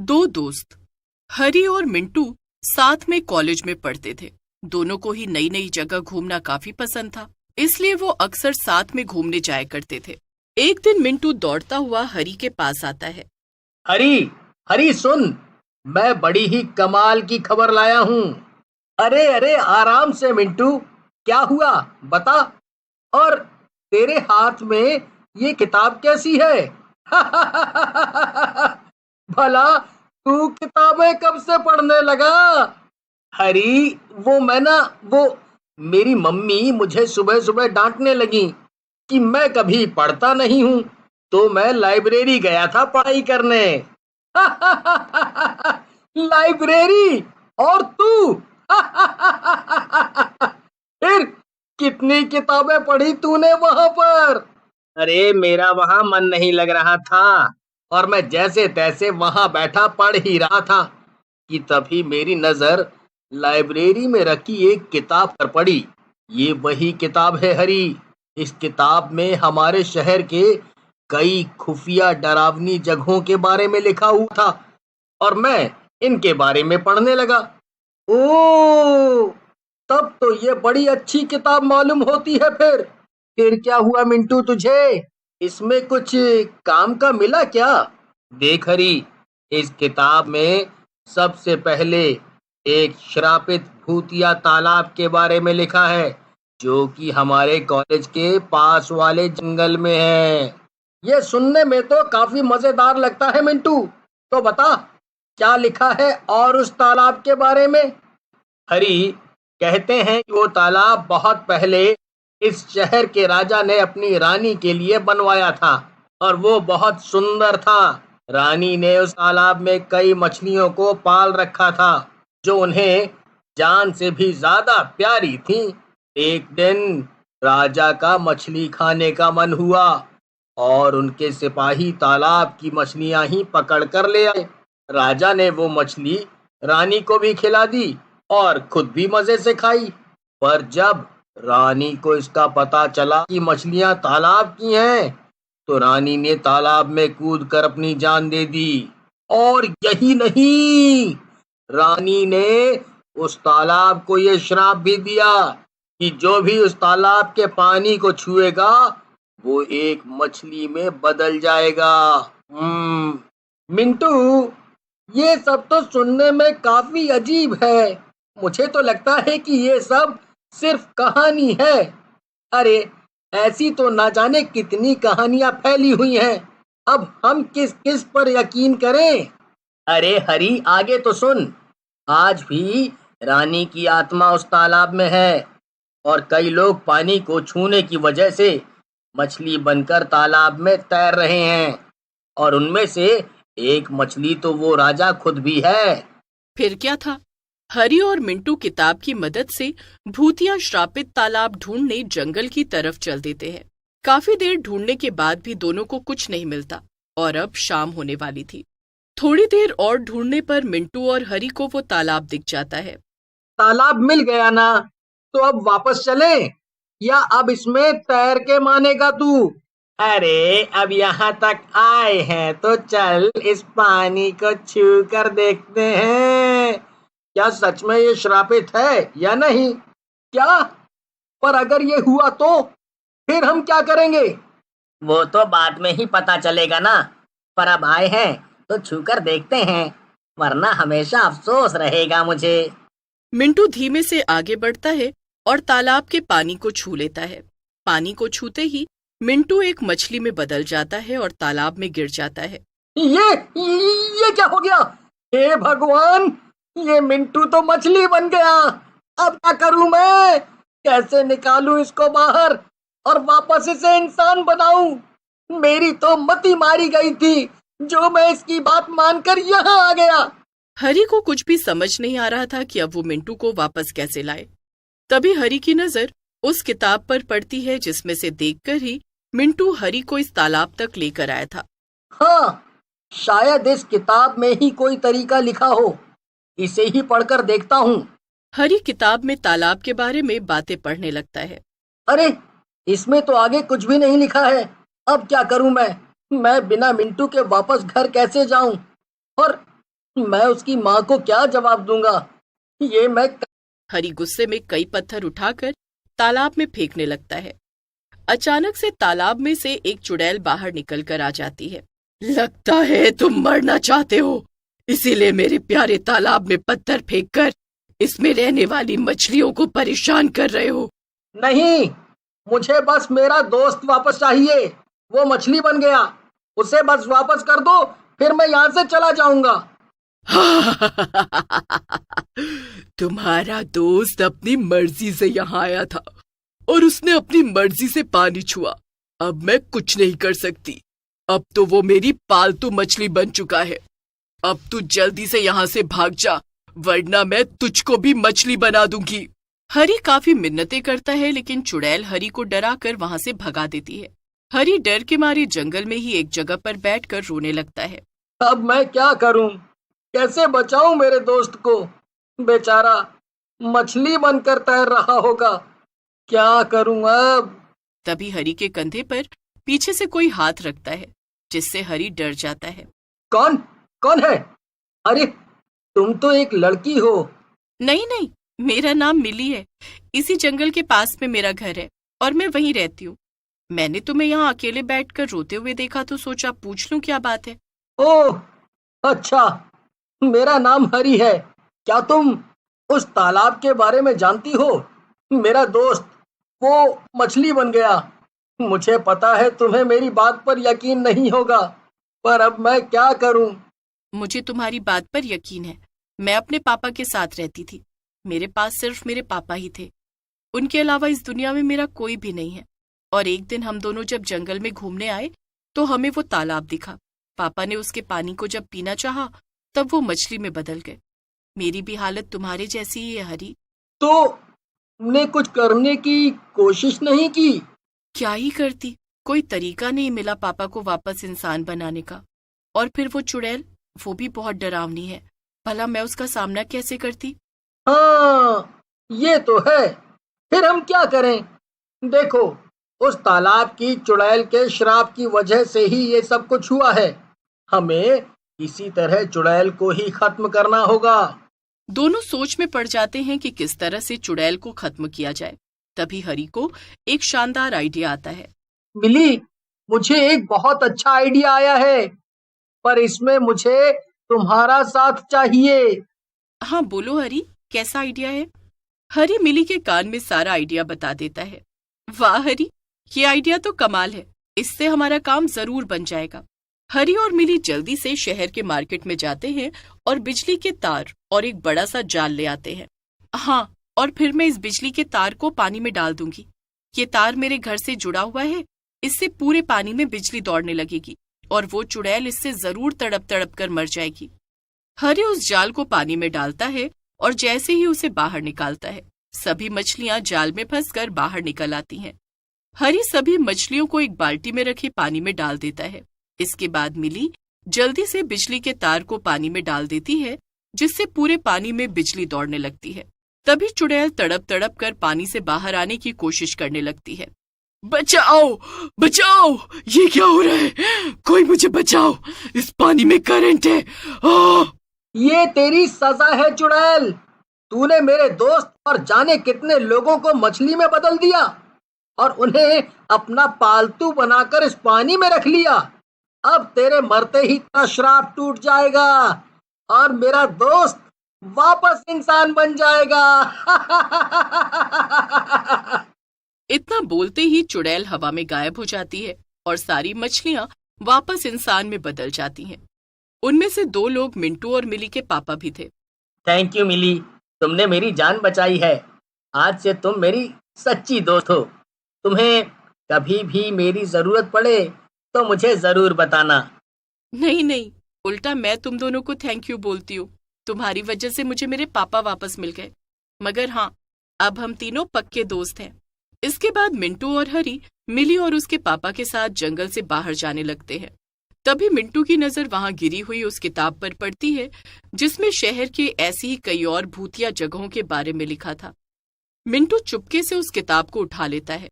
दो दोस्त हरी और मिंटू साथ में कॉलेज में पढ़ते थे। दोनों को ही नई नई जगह घूमना काफी पसंद था, इसलिए वो अक्सर साथ में घूमने जाया करते थे। एक दिन मिंटू दौड़ता हुआ हरी के पास आता है। हरी, हरी सुन, मैं बड़ी ही कमाल की खबर लाया हूँ। अरे अरे आराम से मिंटू, क्या हुआ बता। और तेरे हाथ में ये किताब कैसी है? भला तू किताबें कब से पढ़ने लगा? हरी, वो मेरी मम्मी मुझे सुबह सुबह डांटने लगी कि मैं कभी पढ़ता नहीं हूँ, तो मैं लाइब्रेरी गया था पढ़ाई करने। लाइब्रेरी? और तू? फिर कितनी किताबें पढ़ी तूने वहां पर? अरे मेरा वहां मन नहीं लग रहा था और मैं जैसे तैसे वहां बैठा पढ़ ही रहा था कि तभी मेरी नजर लाइब्रेरी में रखी एक किताब पर पड़ी। ये वही किताब है हरी। इस किताब में हमारे शहर के कई खुफिया डरावनी जगहों के बारे में लिखा हुआ था और मैं इनके बारे में पढ़ने लगा। ओ, तब तो ये बड़ी अच्छी किताब मालूम होती है। फिर क्या हुआ मिंटू तुझे? इसमें कुछ काम का मिला क्या? देख हरी, इस किताब में सबसे पहले एक श्रापित भूतिया तालाब के बारे में लिखा है, जो कि हमारे कॉलेज के पास वाले जंगल में है। ये सुनने में तो काफी मजेदार लगता है मिंटू। तो बता, क्या लिखा है और उस तालाब के बारे में? हरी, कहते हैं कि वो तालाब बहुत पहले इस शहर के राजा ने अपनी रानी के लिए बनवाया था और वो बहुत सुंदर था। रानी ने उस तालाब में कई मछलियों को पाल रखा था, जो उन्हें जान से भी ज्यादा प्यारी थी। एक दिन राजा का मछली खाने का मन हुआ और उनके सिपाही तालाब की मछलियां ही पकड़ कर ले आए। राजा ने वो मछली रानी को भी खिला दी और खुद भी मजे से खाई। पर जब रानी को इसका पता चला कि मछलियां तालाब की हैं, तो रानी ने तालाब में कूदकर अपनी जान दे दी। और यही नहीं, रानी ने उस तालाब को ये श्राप भी दिया कि जो भी उस तालाब के पानी को छुएगा वो एक मछली में बदल जाएगा। मिंटू, ये सब तो सुनने में काफी अजीब है। मुझे तो लगता है कि ये सब सिर्फ कहानी है। अरे, ऐसी तो ना जाने कितनी कहानियां फैली हुई हैं। अब हम किस किस पर यकीन करें? अरे हरी, आगे तो सुन। आज भी रानी की आत्मा उस तालाब में है और कई लोग पानी को छूने की वजह से मछली बनकर तालाब में तैर रहे हैं और उनमें से एक मछली तो वो राजा खुद भी है। फिर क्या था? हरी और मिंटू किताब की मदद से भूतिया श्रापित तालाब ढूंढने जंगल की तरफ चल देते हैं। काफी देर ढूंढने के बाद भी दोनों को कुछ नहीं मिलता और अब शाम होने वाली थी। थोड़ी देर और ढूंढने पर मिंटू और हरी को वो तालाब दिख जाता है। तालाब मिल गया ना, तो अब वापस चले या अब इसमें तैर के मानेगा तू? अरे, अब यहाँ तक आए हैं तो चल इस पानी को छू कर देखते हैं, क्या सच में ये श्रापित है या नहीं। क्या? पर अगर ये हुआ तो फिर हम क्या करेंगे? वो तो बाद में ही पता चलेगा ना, पर अब आए हैं तो छूकर देखते हैं, वरना हमेशा अफसोस रहेगा मुझे। मिंटू धीमे से आगे बढ़ता है और तालाब के पानी को छू लेता है। पानी को छूते ही मिंटू एक मछली में बदल जाता है और तालाब में गिर जाता है। ये क्या हो गया? हे भगवान, ये मिंटू तो मछली बन गया। अब क्या करूं मैं? कैसे निकालूं इसको बाहर और वापस इसे इंसान बनाऊं? मेरी तो मति मारी गई थी जो मैं इसकी बात मानकर यहाँ आ गया। हरी को कुछ भी समझ नहीं आ रहा था कि अब वो मिंटू को वापस कैसे लाए। तभी हरी की नजर उस किताब पर पड़ती है जिसमें से देखकर ही मिंटू हरी को इस तालाब तक लेकर आया था। हाँ, शायद इस किताब में ही कोई तरीका लिखा हो। इसे ही पढ़कर देखता हूँ। हरी किताब में तालाब के बारे में बातें पढ़ने लगता है। अरे, इसमें तो आगे कुछ भी नहीं लिखा है। अब क्या करूं मैं बिना मिंटू के वापस घर कैसे जाऊं? और मैं उसकी माँ को क्या जवाब दूंगा? ये मैं हरी गुस्से में कई पत्थर उठाकर तालाब में फेंकने लगता है। अचानक से तालाब में से एक चुड़ैल बाहर निकलकर आ जाती है। लगता है तुम मरना चाहते हो, इसीलिए मेरे प्यारे तालाब में पत्थर फेंककर इसमें रहने वाली मछलियों को परेशान कर रहे हो। नहीं, मुझे बस मेरा दोस्त वापस चाहिए। वो मछली बन गया, उसे बस वापस कर दो, फिर मैं यहाँ से चला जाऊंगा। तुम्हारा दोस्त अपनी मर्जी से यहाँ आया था और उसने अपनी मर्जी से पानी छुआ। अब मैं कुछ नहीं कर सकती। अब तो वो मेरी पालतू मछली बन चुका है। अब तू जल्दी से यहाँ से भाग जा, वरना मैं तुझको भी मछली बना दूंगी। हरी काफी मिन्नतें करता है, लेकिन चुड़ैल हरी को डराकर वहां से भगा देती है। हरी डर के मारे जंगल में ही एक जगह पर बैठकर रोने लगता है। अब मैं क्या करूं? कैसे बचाऊं मेरे दोस्त को? बेचारा मछली बनकर तैर रहा होगा। क्या करूं अब? तभी हरी के कंधे पर पीछे से कोई हाथ रखता है, जिससे हरी डर जाता है। कौन कौन है? अरे, तुम तो एक लड़की हो। नहीं नहीं, मेरा नाम मिली है। इसी जंगल के पास में मेरा घर है और मैं वहीं रहती हूँ। मैंने तुम्हें यहाँ अकेले बैठकर रोते हुए देखा तो सोचा पूछ लूं क्या बात है। ओह, अच्छा, मेरा नाम हरी है। क्या तुम उस तालाब के बारे में जानती हो? मेरा दोस्त वो मछली बन गया। मुझे पता है तुम्हें मेरी बात पर यकीन नहीं होगा, पर अब मैं क्या करूं? मुझे तुम्हारी बात पर यकीन है। मैं अपने पापा के साथ रहती थी। मेरे पास सिर्फ मेरे पापा ही थे। उनके अलावा इस दुनिया में मेरा कोई भी नहीं है। और एक दिन हम दोनों जब जंगल में घूमने आए तो हमें वो तालाब दिखा। पापा ने उसके पानी को जब पीना चाहा तब वो मछली में बदल गए। मेरी भी हालत तुम्हारे जैसी ही है हरी। तो तुमने कुछ करने की कोशिश नहीं की? क्या ही करती, कोई तरीका नहीं मिला पापा को वापस इंसान बनाने का। और फिर वो चुड़ैल, वो भी बहुत डरावनी है। भला मैं उसका सामना कैसे करती? हाँ, ये तो है। फिर हम क्या करें? देखो, उस तालाब की चुड़ैल के श्राप की वजह से ही ये सब कुछ हुआ है। हमें इसी तरह चुड़ैल को ही खत्म करना होगा। दोनों सोच में पड़ जाते हैं कि किस तरह से चुड़ैल को खत्म किया जाए। तभी हरी को एक शानदार आइडिया आता है। मिली, मुझे एक बहुत अच्छा आइडिया आया है, पर इसमें मुझे तुम्हारा साथ चाहिए। हाँ बोलो हरी, कैसा आइडिया है? हरी मिली के कान में सारा आइडिया बता देता है। वाह हरी, ये आइडिया तो कमाल है। इससे हमारा काम जरूर बन जाएगा। हरी और मिली जल्दी से शहर के मार्केट में जाते हैं और बिजली के तार और एक बड़ा सा जाल ले आते हैं। हाँ, और फिर मैं इस बिजली के तार को पानी में डाल दूंगी। ये तार मेरे घर से जुड़ा हुआ है, इससे पूरे पानी में बिजली दौड़ने लगेगी और वो चुड़ैल इससे जरूर तड़प तड़प कर मर जाएगी। हरी उस जाल को पानी में डालता है और जैसे ही उसे बाहर निकालता है, सभी मछलियां जाल में फंसकर बाहर निकल आती हैं। हरी सभी मछलियों को एक बाल्टी में रखे पानी में डाल देता है। इसके बाद मिली जल्दी से बिजली के तार को पानी में डाल देती है, जिससे पूरे पानी में बिजली दौड़ने लगती है। तभी चुड़ैल तड़प तड़प कर पानी से बाहर आने की कोशिश करने लगती है। बचाओ बचाओ, ये क्या हो रहा है? कोई मुझे बचाओ, इस पानी में करंट है। ये तेरी सजा है चुड़ैल। तूने मेरे दोस्त और जाने कितने लोगों को मछली में बदल दिया और उन्हें अपना पालतू बनाकर इस पानी में रख लिया। अब तेरे मरते ही तेरा श्राप टूट जाएगा और मेरा दोस्त वापस इंसान बन जाएगा। इतना बोलते ही चुड़ैल हवा में गायब हो जाती है और सारी मछलियां वापस इंसान में बदल जाती हैं। उनमें से 2 लोग मिंटू और मिली के पापा भी थे। थैंक यू मिली, तुमने मेरी जान बचाई है। आज से तुम मेरी सच्ची दोस्त हो। तुम्हें कभी भी मेरी जरूरत पड़े तो मुझे जरूर बताना। नहीं नहीं, उल्टा मैं तुम दोनों को थैंक यू बोलती हूँ। तुम्हारी वजह से मुझे मेरे पापा वापस मिल गए। मगर हाँ, अब हम तीनों पक्के दोस्त हैं। इसके बाद मिंटू और हरी मिली और उसके पापा के साथ जंगल से बाहर जाने लगते हैं। तभी मिंटू की नजर वहां गिरी हुई उस किताब पर पड़ती है, जिसमें शहर के ऐसी ही कई और भूतिया जगहों के बारे में लिखा था। मिंटू चुपके से उस किताब को उठा लेता है